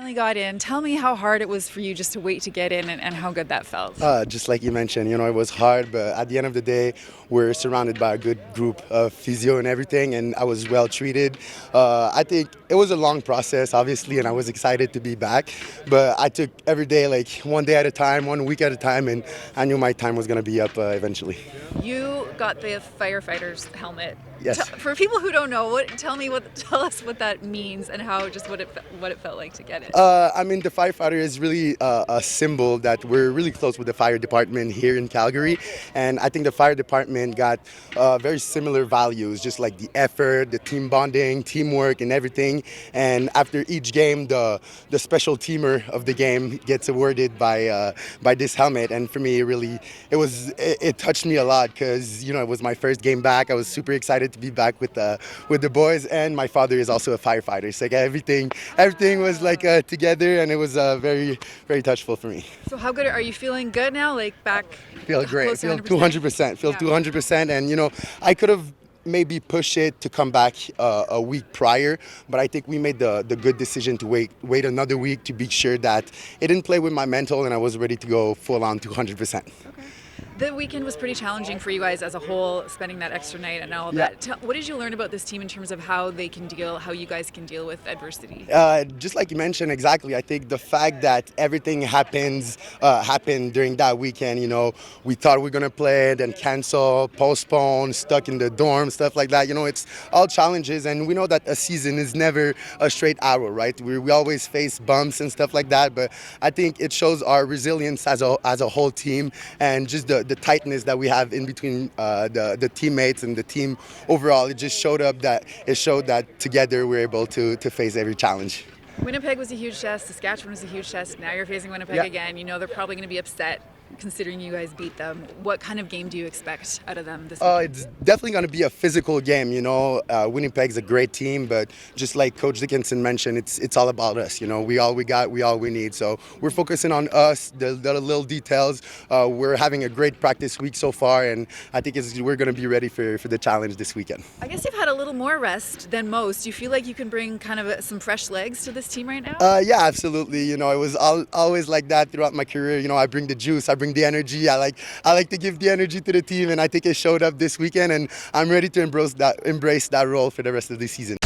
finally got in. Tell me how hard it was for you just to wait to get in and how good that felt. Just like you mentioned, it was hard, but at the end of the day, we're surrounded by a good group of physio and everything, and I was well treated. I think it was a long process, obviously, and I was excited to be back, but I took every day like one day at a time, 1 week at a time, and I knew my time was going to be up eventually. You got the firefighter's helmet. Yes. For people who don't know, tell us what that means and how what it felt like to get it. The firefighter is really a symbol that we're really close with the fire department here in Calgary, and I think the fire department got very similar values, just like the effort, the team bonding, teamwork, and everything. And after each game, the special teamer of the game gets awarded by this helmet. And for me, it touched me a lot because it was my first game back. I was super excited to be back with the boys, and my father is also a firefighter. So like everything was like together, and it was very, very touchful for me. So how good are you feeling? Good now, like back? Feel great. Close to Feel 100%? 200%. Feel 200%, and I could have maybe push it to come back a week prior, but I think we made the good decision to wait another week to be sure that it didn't play with my mental and I was ready to go full on 200%. Okay. The weekend was pretty challenging for you guys as a whole, spending that extra night and all of Yeah. that. What did you learn about this team in terms of how you guys can deal with adversity? Just like you mentioned, exactly. I think the fact that everything happened during that weekend, we thought we were going to play, then cancel, postpone, stuck in the dorm, stuff like that. It's all challenges, and we know that a season is never a straight arrow, right? We always face bumps and stuff like that, but I think it shows our resilience as a whole team, and just the tightness that we have in between the teammates and the team overall. It showed that together we're able to face every challenge. Winnipeg was a huge test. Saskatchewan was a huge test. Now you're facing Winnipeg again. They're probably going to be upset considering you guys beat them. What kind of game do you expect out of them this weekend? It's definitely going to be a physical game. Winnipeg's a great team, but just like Coach Dickinson mentioned, it's all about us. We all we got, we all we need. So we're focusing on us, the little details. We're having a great practice week so far, and I think we're going to be ready for the challenge this weekend. I guess you've had a little more rest than most. Do you feel like you can bring kind of some fresh legs to this team right now? Yeah, absolutely. It was always like that throughout my career. I bring the juice, I bring the energy. I like to give the energy to the team, and I think it showed up this weekend, and I'm ready to embrace that role for the rest of the season.